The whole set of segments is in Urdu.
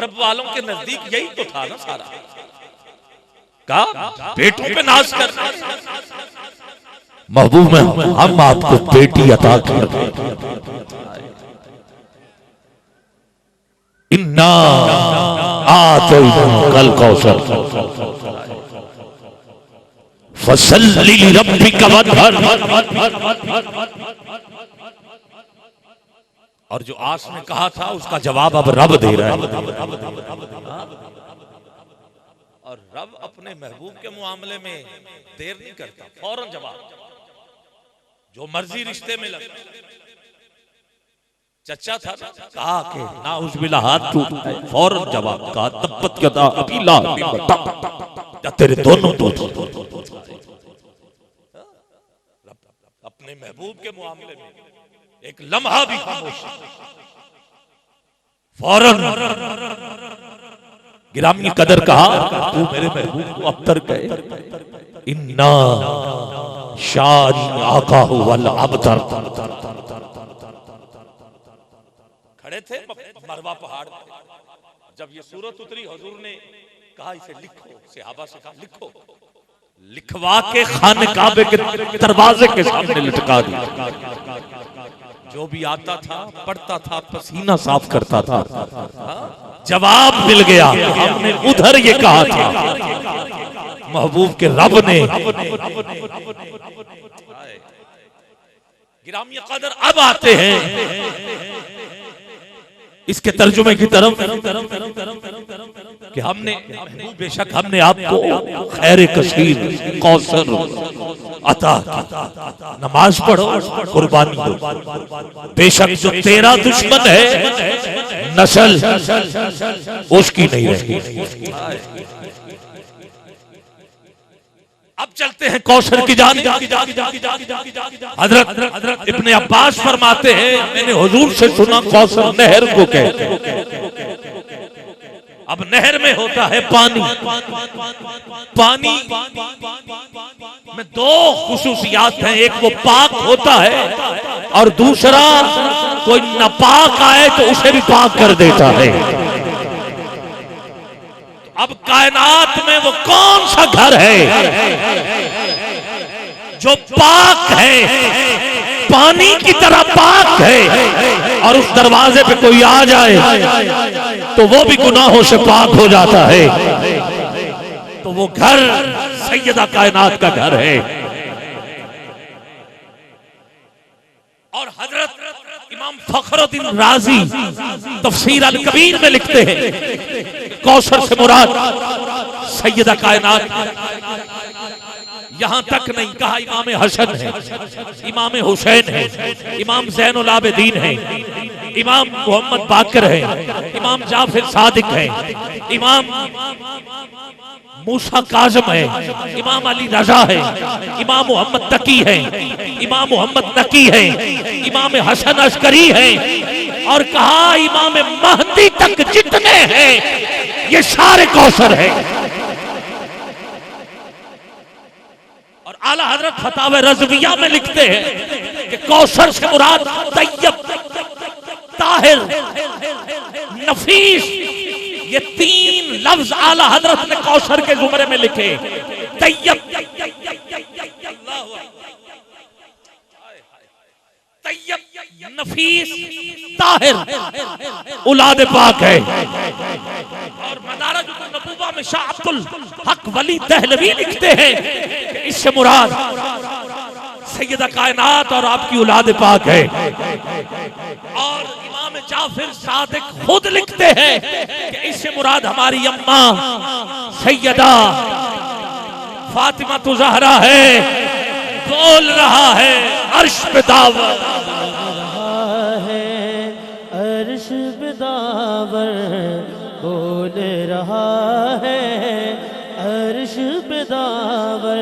عرب والوں کے نزدیک یہی تو تھا نا سارا، کہا بیٹوں پہ ناز کر، محبوب میں ہم آپ کو بیٹی عطا کر دیں، انا آتیناک الکوثر فصلی لربک وانحر۔ اور جو آس نے کہا تھا اس کا جواب اب رب دے رہا ہے، اور رب اپنے محبوب کے معاملے میں دیر نہیں کرتا، فوراً جواب، جو مرضی رشتے میں لگ، چچا تھا نا، کہا کہ ناؤذ باللہ ہاتھ ٹوٹتا ہے، فوراً جواب، کہا تبت یدا ابی لہب وتب، یا تیرے دونوں ٹوٹ، اپنے محبوب کے معاملے میں ایک لمحہ بھی خاموش، فوراً گرامی قدر کہا تو میرے محبوب کو ابتر گئے، انا شان آقاہ والابتر۔ کھڑے تھے مروہ پہاڑ پہ، جب یہ سورت اتری حضور نے کہا اسے لکھو، صحابہ سے کہا لکھو، لکھوا کے خانہ کعبے کے دروازے کے سامنے لٹکا دیا، جو بھی آتا تھا پڑھتا تھا، پسینہ صاف کرتا تھا، جواب مل گیا، ہم نے ادھر یہ کہا تھا، محبوب کے رب نے۔ گرامی قدر اب آتے ہیں اس کے ترجمے کی طرف کہ ہم نے بے شک ہم نے آپ کو خیر کثیر کوثر عطا کی، نماز پڑھو قربانی دو، بے شک جو تیرا دشمن ہے نسل اس کی نہیں رہی۔ اب چلتے ہیں کوثر کی جانب۔ حضرت ابن عباس فرماتے ہیں میں نے حضور سے سنا کوثر نہر کو کہتے ہیں۔ اب نہر میں ہوتا ہے پانی، پانی میں دو خصوصیات ہیں، ایک وہ پاک ہوتا ہے اور دوسرا کوئی ناپاک آئے تو اسے بھی پاک کر دیتا ہے۔ اب کائنات میں وہ کون سا گھر ہے جو پاک ہے، پانی کی طرح پاک ہے، اور اس دروازے پہ کوئی آ جائے تو وہ بھی گناہوں سے پاک ہو جاتا ہے؟ تو وہ گھر سیدہ کائنات کا گھر ہے۔ اور حضرت امام فخر الدین رازی تفسیر الکبیر میں لکھتے ہیں کوثر سے مراد سیدہ کائنات، یہاں تک نہیں کہا امام حسن ہے، امام حسین ہے، امام زین العابدین ہے، امام محمد باقر ہے، امام جعفر صادق ہے، امام موسیٰ کاظم ہے، امام علی رضا ہے، امام محمد تقی ہے، امام محمد نقی ہے، امام حسن عسکری ہے، اور کہا امام مہدی تک جتنے ہیں یہ سارے کوثر ہیں۔ اور اعلیٰ حضرت فتاوی رضویہ میں لکھتے ہیں کہ کوثر سے مراد طیب، طاہر، نفیس، یہ تین لفظ اعلیٰ حضرت نے کوثر کے زمرے میں لکھے، طیب، طیب، نفیس، طاہر، اولاد پاک ہے۔ اور مدارج النبوہ میں شاہ عبد الحق ولی دہلوی لکھتے ہیں کہ اس سے مراد سیدہ کائنات اور آپ کی اولاد پاک ہے۔ اور امام جعفر صادق خود لکھتے ہیں کہ اس سے مراد ہماری اماں سیدہ فاطمہ زہرا ہے، بول رہا ہے عرش پہ داور، عرش پہ داور بول رہا ہے، عرش پہ داور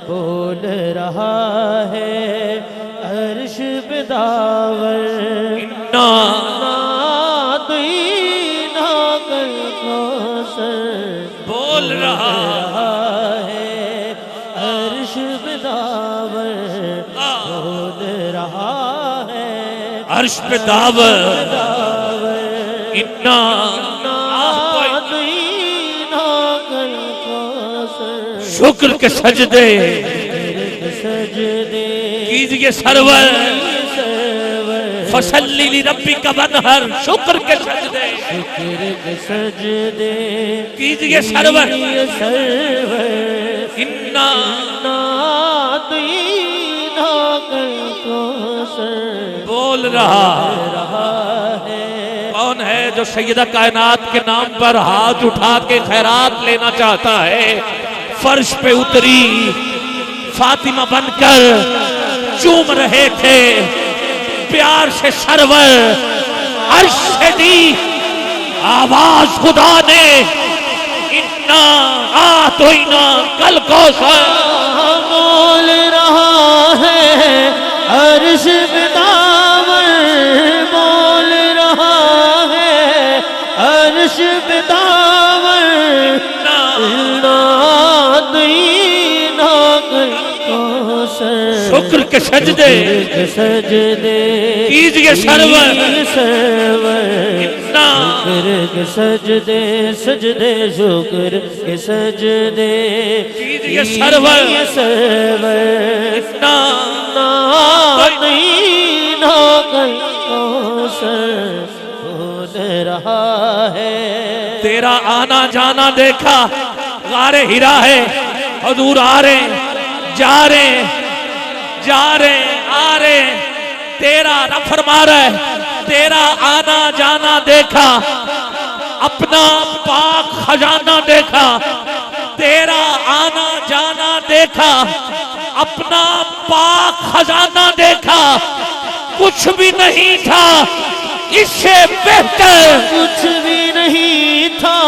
بول رہا ہے، عرش پہ داور بول رہا ہے، عرش پہ داور بول رہا ہے، عرش پہ داور، انا شکر کے سجدے سجدے کیجئے سرور سرور فصلی لربک وانحر شکر کے سجدے شکر کے سجدے کیجئے سرور سرور انا نعطینا الکوثر بول رہا رہا ہے کون ہے جو سیدہ کائنات کے نام پر ہاتھ اٹھا کے خیرات لینا چاہتا ہے؟ فرش پہ اتری فاطمہ بن کر چوم رہے تھے پیار سے سرور عرش سے دی آواز خدا نے انا آتینا کل کوثر بول رہا ہے عرش بداور بول رہا ہے عرش بداور شکر کے سجدے سجدے کیجئے سرور سرور انا شکر کے سجدے سجدے شکر کے سجدے کیجئے سرور سرور انا نعطینا الکوثر بول رہا ہے تیرا آنا جانا دیکھا غار ہرا ہے حضور آ رہے جا رہے جا رہے آ رہے تیرا رب فرما رہا ہے تیرا آنا جانا دیکھا اپنا پاک خزانہ دیکھا تیرا آنا جانا دیکھا اپنا پاک خزانہ دیکھا کچھ بھی نہیں تھا اس سے بہتر کچھ بھی نہیں تھا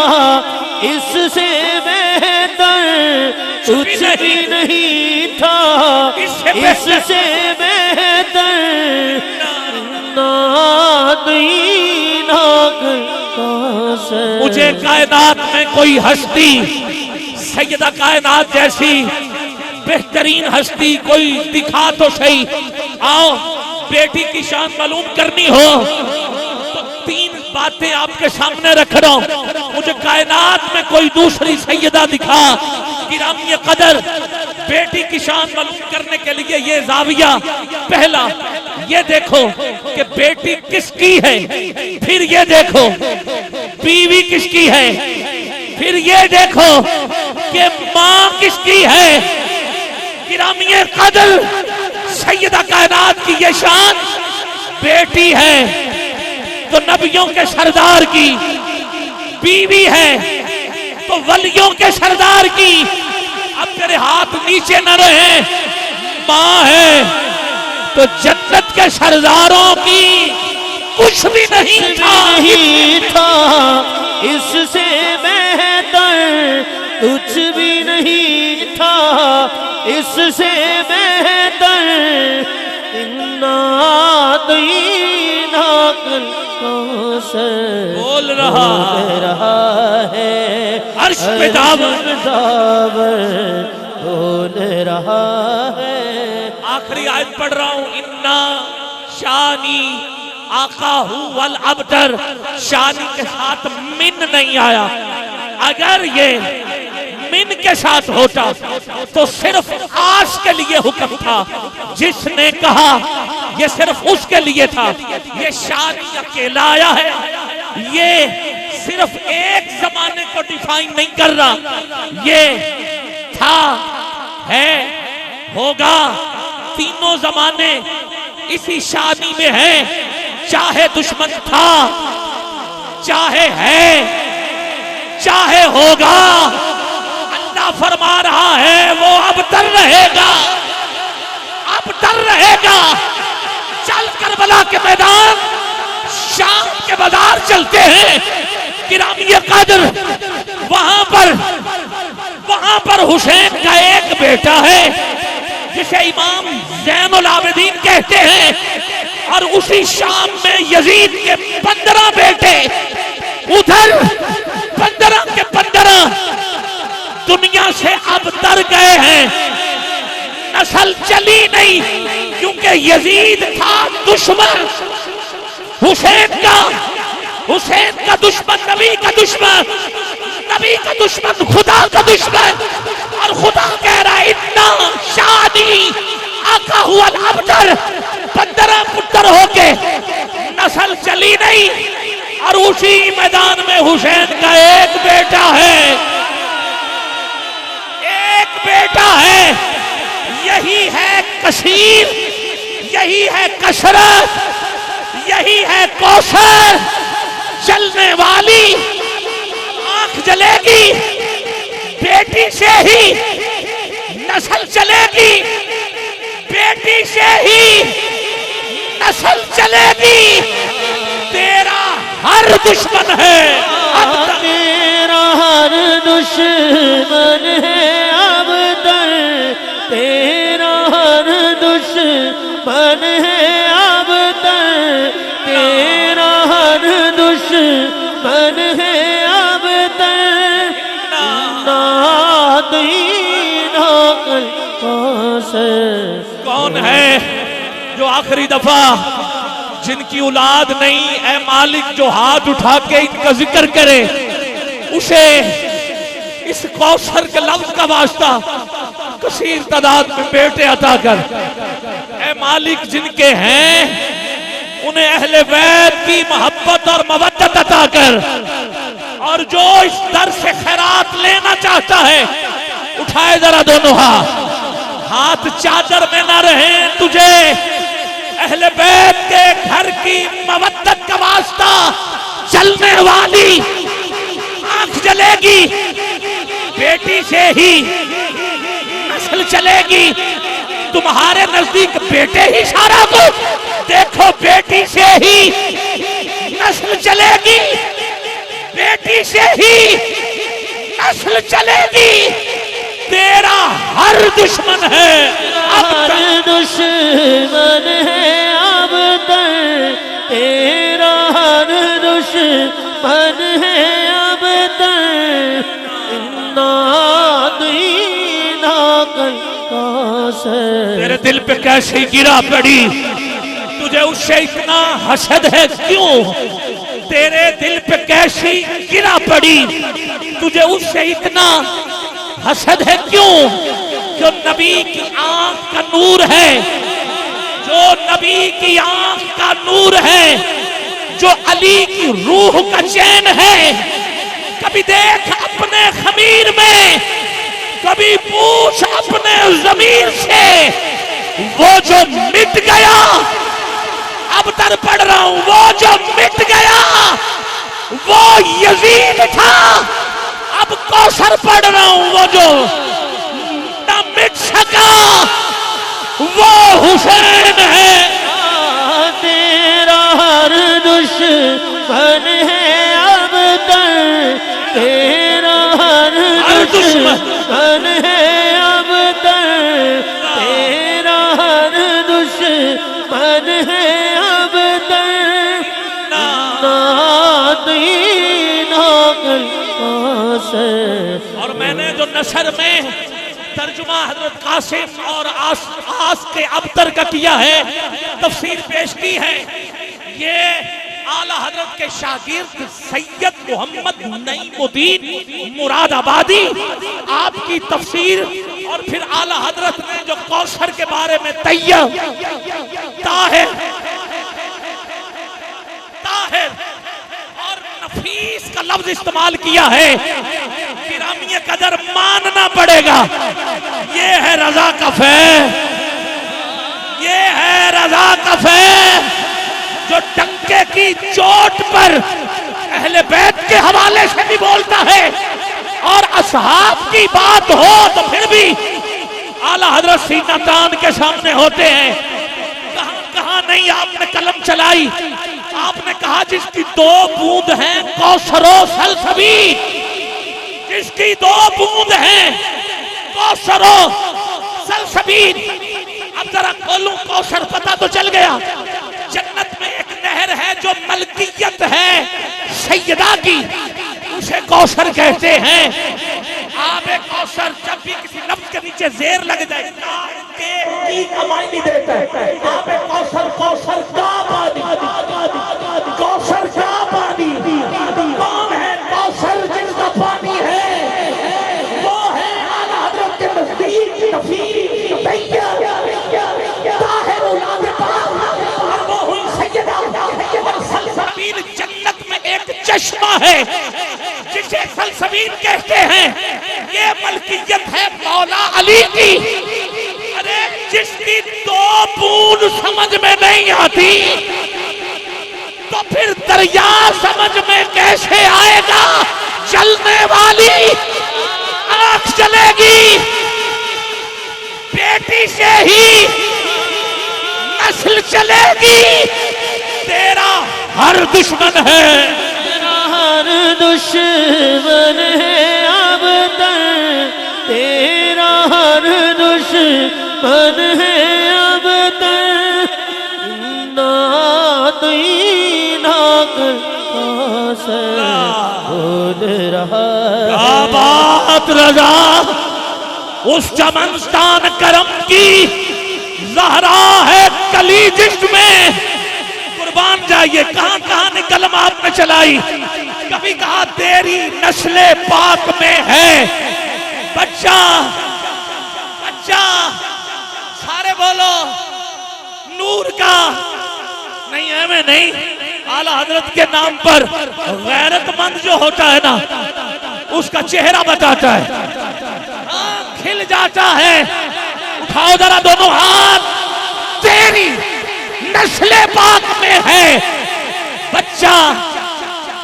اس سے بہتر کچھ بھی نہیں تھا اس سے بہتر نعطینا الکوثر مجھے کائنات میں کوئی ہستی سیدہ کائنات جیسی بہترین ہستی کوئی دکھا تو صحیح آؤ بیٹی کی شان معلوم کرنی ہو تو تین باتیں آپ کے سامنے رکھ رہا ہوں مجھے کائنات میں کوئی دوسری سیدہ دکھا گرامی قدر بیٹی کی شان معلوم کرنے کے لیے یہ زاویہ پہلا یہ دیکھو کہ بیٹی کس کی ہے پھر یہ دیکھو بیوی کس کی ہے پھر یہ دیکھو کہ ماں کس کی ہے گرامی قدر سیدہ کائنات کی یہ شان بیٹی ہے تو نبیوں کے سردار کی بیوی ہے تو ولیوں کے سردار کی اب میرے ہاتھ نیچے نہ رہے ماں ہے تو جنت کے سرداروں کی کچھ بھی نہیں تھا اس سے بہتر کچھ بھی نہیں تھا اس سے بہتر نعطینا الکوثر بول رہا ہے عرش پہ داور بول رہا ہے آخری آیت پڑھ رہا ہوں انا شانی آقا والابتر شانی کے ساتھ من نہیں آیا اگر یہ من کے ساتھ ہوتا تو صرف آس کے لیے حکم تھا جس نے کہا یہ صرف اس کے لیے تھا یہ شانی اکیلا آیا ہے یہ صرف ایک زمانے کو ڈیفائن نہیں کر رہا یہ تھا ہے ہوگا تینوں زمانے اسی شانی میں ہیں چاہے دشمن تھا چاہے ہے چاہے ہوگا اللہ فرما رہا ہے وہ اب تر رہے گا اب تر رہے گا چل کربلا کے میدان شام کے بازار چلتے ہیں گرامی قدر وہاں پر حسین کا ایک بیٹا ہے جسے امام زین العابدین کہتے ہیں اور اسی شام میں یزید کے 15 بیٹے ادھر 15 کے 15 دنیا سے اب تر گئے ہیں نسل چلی نہیں کیونکہ یزید تھا دشمن حسین کا دشمن نبی کا دشمن نبی کا دشمن خدا کا دشمن اور خدا کہہ رہا ہے اتنا شادی آقا ہوا الابتر 15 پتر ہو کے نسل چلی نہیں، اور اسی میدان میں حسین کا ایک بیٹا ہے، ایک بیٹا ہے، یہی ہے کثیر، یہی ہے کثرت، یہی ہے کوثر، چلنے والی آنکھ جلے گی، بیٹی سے ہی نسل چلے گی، بیٹی سے ہی نسل چلے گی، تیرا ہر دشمن ہے اب تک، تیرا ہر دشمن ہے اب تک، تیرا ہر دشمن ہے اب تک، تیرا ہر دشمن ہے اب تک، نادینا کل کوثر۔ کون ہے جو آخری دفعہ جن کی اولاد نہیں، اے مالک جو ہاتھ اٹھا کے ان کا ذکر کرے، اسے اس کوثر کے لفظ کا واسطہ کثیر تعداد میں بیٹے عطا کر۔ اے مالک جن کے ہیں انہیں اہل بیت کی محبت اور مودت عطا کر، اور جو اس در سے خیرات لینا چاہتا ہے اٹھائے ذرا دونوں ہاتھ چادر میں نہ رہیں، تجھے اہل بیت کے گھر کی مودت کا واسطہ چلنے والی آنکھ جلے گی، بیٹی سے ہی نسل چلے گی، تمہارے نزدیک بیٹے ہی سارا کچھ، دیکھو بیٹی سے ہی نسل چلے گی، بیٹی سے ہی نسل چلے گی، تیرا ہر دشمن ہے اب ہر تک، دشمن ہے اب تک، تیرا ہر دشمن ہے اب تک، نادینا کل کوثر۔ تیرے دل پہ کیسی گرا پڑی، تجھے اس سے اتنا حسد ہے کیوں؟ تیرے دل پہ کیسی گرا پڑی، تجھے اس سے اتنا حسد ہے کیوں؟ جو نبی کی آنکھ کا نور ہے، جو نبی کی آنکھ کا نور ہے، جو علی کی روح کا چین ہے، کبھی دیکھ اپنے خمیر میں، کبھی پوچھ اپنے ضمیر سے، وہ جو مٹ گیا اب تر پڑھ رہا ہوں، وہ جو مٹ گیا وہ یزید تھا، اب کوثر پڑھ رہا ہوں، وہ جو نہ مٹ سکا وہ حسین ہے۔ تیرا ہر دشمن ہے اب تک، تیرا ہر دشمن ہے اب تک، تیرا ہر دشمن ہے اب تک، نادینا کل کوثر۔ اور میں نے جو نثر میں ترجمہ حضرت قاسم اور آس کے ابتر کا کیا ہے، تفسیر پیش کی ہے، یہ اعلیٰ حضرت کے شاگرد سید محمد نعیم الدین مراد آبادی آپ کی تفسیر، اور پھر اعلیٰ حضرت نے جو کوثر کے بارے میں طیب طاہر اور نفیس کا لفظ استعمال کیا ہے، گرامی قدر ماننا پڑے گا، یہ ہے رضا کا فیض، یہ ہے رضا کا فیض، جو ڈنکے کی چوٹ پر اہل بیت کے حوالے سے بھی بولتا ہے، اور اصحاب کی بات ہو تو پھر بھی اعلیٰ حضرت سینہ تان کے سامنے ہوتے ہیں۔ کہاں نہیں آپ نے قلم چلائی، آپ نے کہا جس کی 2 بوند ہیں کوثر و سلسبیل، جس کی 2 بوند ہیں کوثر و سلسبیل۔ اب ذرا کھولوں کوثر، پتہ تو چل گیا، جنت میں ایک نہر ہے جو ملکیت ہے سیدہ کی، اسے کوثر کہتے ہیں۔ آب کوثر جب بھی کسی لفظ کے نیچے زیر لگ جائے کی کمائی دیتا ہے، آب کوثر، کوثر کا پانی، کوثر کا پانی، کون ہے کوثر جن کا پانی ہے؟ وہ ہے اعلیٰ حضرت کے چشمہ ہے جسے سلسبیل کہتے ہیں، یہ ملکیت ہے مولا علی کی۔ ارے جس کی 2 بوند سمجھ میں نہیں آتی تو پھر دریا سمجھ میں کیسے آئے گا؟ جلنے والی آنکھ جلے گی، بیٹی سے ہی نسل چلے گی۔ تیرا ہر دشمن ہے، تیرا ہر دشمن ہے اب تک، تیرا ہر دشمن ہے اب تک، بول رہا کیا بات رضا، اس چمنستان کرم کی زہرا ہے کلی جسم میں۔ قربان جائیے، کہاں کہاں نے کلم آپ نے چلائی، کبھی کہا تیری نسل پاک میں ہے بچہ، بچہ سارے بولو نور کا نہیں ہے، میں نہیں، اعلیٰ حضرت کے نام پر غیرت مند جو ہوتا ہے نا اس کا چہرہ بتاتا ہے، کھل جاتا ہے۔ اٹھاؤ ذرا دونوں ہاتھ، تیری نسل پاک میں ہے بچہ،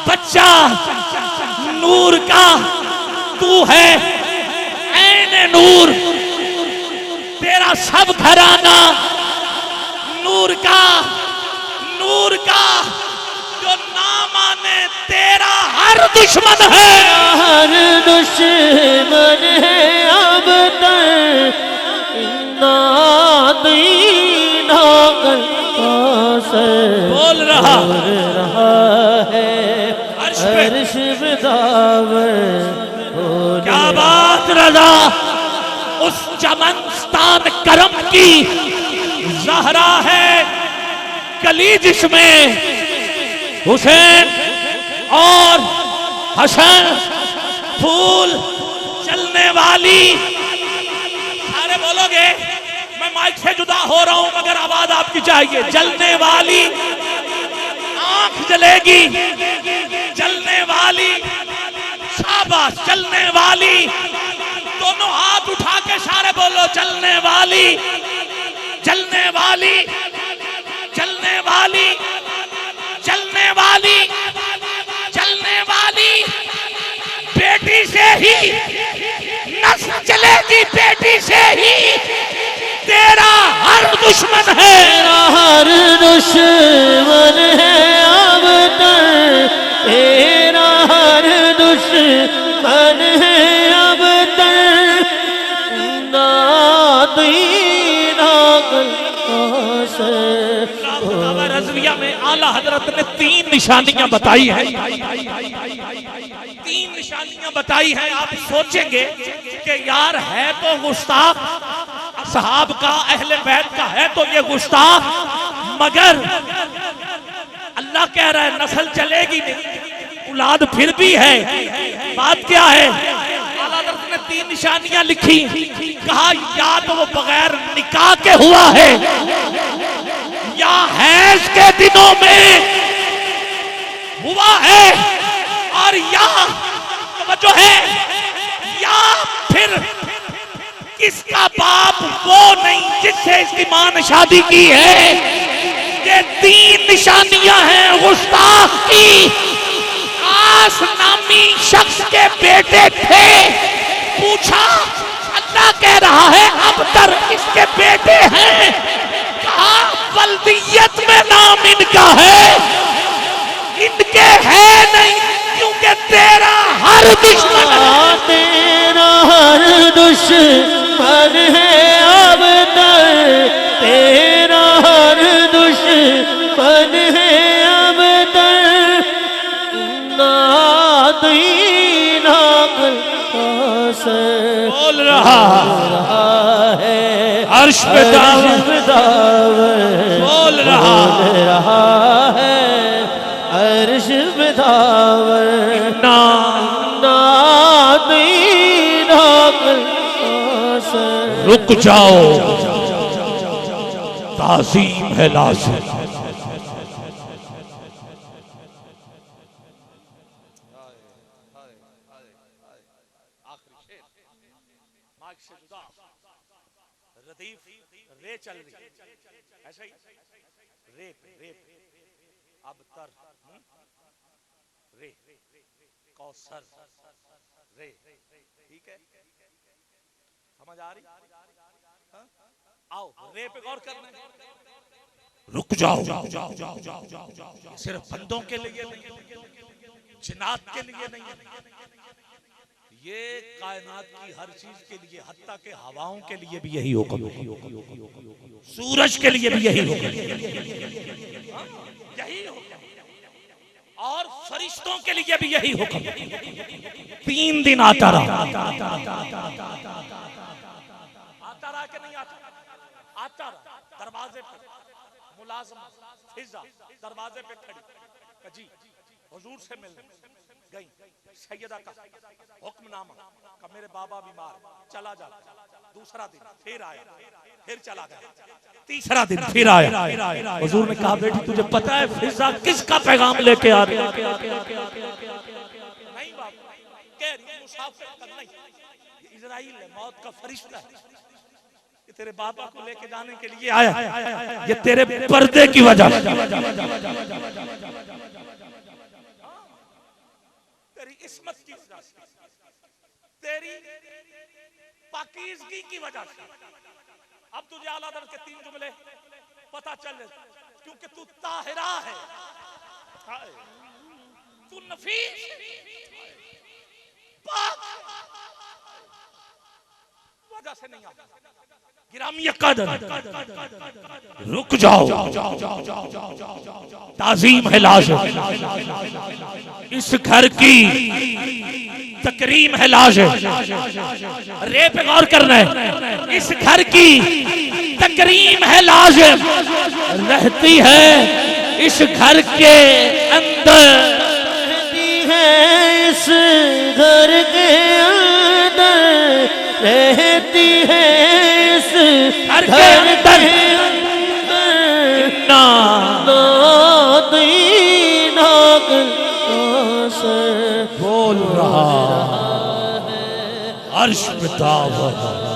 بچہ نور کا تو ہے، عین نور، تیرا سب گھرانہ نور کا، نور کا، جو نہ مانے تیرا ہر دشمن ہے، ہر دشمن ہے اب تک، بول رہا ہے عرش بداور۔ کیا بات رضا، اس چمنستان کرم کی زہرا ہے کلی جس میں حسین اور حسن پھول چلنے والی، سارے بولو گے، میں مائک سے جدا ہو رہا ہوں مگر آواز آپ کی چاہیے، جلنے والی آنکھ جلے گی، جلنے والی، شاباش، جلنے والی، دونوں ہاتھ اٹھا کے سارے بولو، جلنے والی، جلنے والی، جلنے والی، جلنے والی، جلنے والی، بیٹی سے ہی نسل چلے گی، بیٹی سے ہی تیرا ہر دشمن ہے، تیرا ہر دشمن ہے اب تک، تیرا ہر دشمن ہے اب تک، رضویہ میں اعلیٰ حضرت نے 3 نشانیاں بتائی ہیں، 3 نشانیاں بتائی ہیں۔ آپ سوچیں گے کہ یار ہے تو گستاخ، صحاب کا، اہل بیت کا ہے تو یہ گستاخ، مگر اللہ کہہ رہا ہے نسل چلے گی نہیں، اولاد پھر بھی ہے۔ بات کیا ہے؟ اعلیٰ حضرت نے 3 نشانیاں لکھی، کہا یا تو وہ بغیر نکاح کے ہوا ہے، یا حیض کے دنوں میں ہوا ہے، اور یا توجہ ہے، یا پھر کس کا باپ وہ نہیں جس سے اس کی ماں نے شادی کی ہے۔ یہ 3 نشانیاں ہیں گستاخ کی۔ آس نامی شخص کے بیٹے تھے، پوچھا، اللہ کہہ رہا ہے اب تر اس کے بیٹے ہیں، کہا ولدیت میں نام ان کا ہے، ان کے ہے نہیں، کیونکہ تیرا ہر دشمن ہے، تیرا ہر دشمن ہے اب تک، تیرا ہر دشمن ہے اب تک، نادین عقل سے بول رہا ہے عرش پہ داور، بول رہا ہے عرش پہ داور، نادین عقل سے رک جاؤ، تعظیم ہے لازم۔ مائک سے جدا ردیف رے چل رہی ایسا ہی ریپ ریپ ابتر رے کوثر رے ٹھیک ہے سمجھ آ رہی آؤ رے پہ غور کرنا رک جاؤ صرف بندوں کے لیے نہیں جنات کے لیے نہیں یہ کائنات کی ہر چیز کے لیے حتیٰ کہ ہواؤں کے لیے بھی یہی حکم ہے سورج کے لیے بھی یہی حکم یہی حکم اور فرشتوں کے لیے بھی یہی حکم 3 دن آتا رہا کہ نہیں آتا رہا دروازے پہ ملازم فضا دروازے پہ کھڑی جی حضور سے ملنے گئی سیدہ کا حکم نامہ کہ میرے بابا بیمار چلا جا دوسرا دن پھر آیا پھر چلا گیا تیسرا دن پھر آیا حضور نے کہا بیٹی تجھے پتا ہے فضا کس کا پیغام لے کے آ رہی نہیں باپ کہہ رہی مسافر کا نہیں یہ اسرائیل ہے موت کا فرشتہ ہے یہ تیرے بابا کو لے کے جانے کے لیے آیا یہ تیرے پردے کی وجہ تیری عصمت کی وجہ سے تیری پاکیزگی کی وجہ سے اب تجھے اعلیٰ حضرت کے 3 جملے پتہ چل رہے کیونکہ تو طاہرہ ہے تو نفیس پاک وجہ سے نہیں آتا گرامی قدر رک جاؤ تعظیم ہے لازم اس گھر کی تکریم ہے لازم رے پہ غور کرنا ہے اس گھر کی تکریم ہے لازم رہتی ہے اس گھر کے اندر رہتی ہے اس گھر کے اندر رہتی ہے گھر کے اندر بول رہا عرش پہ دعوت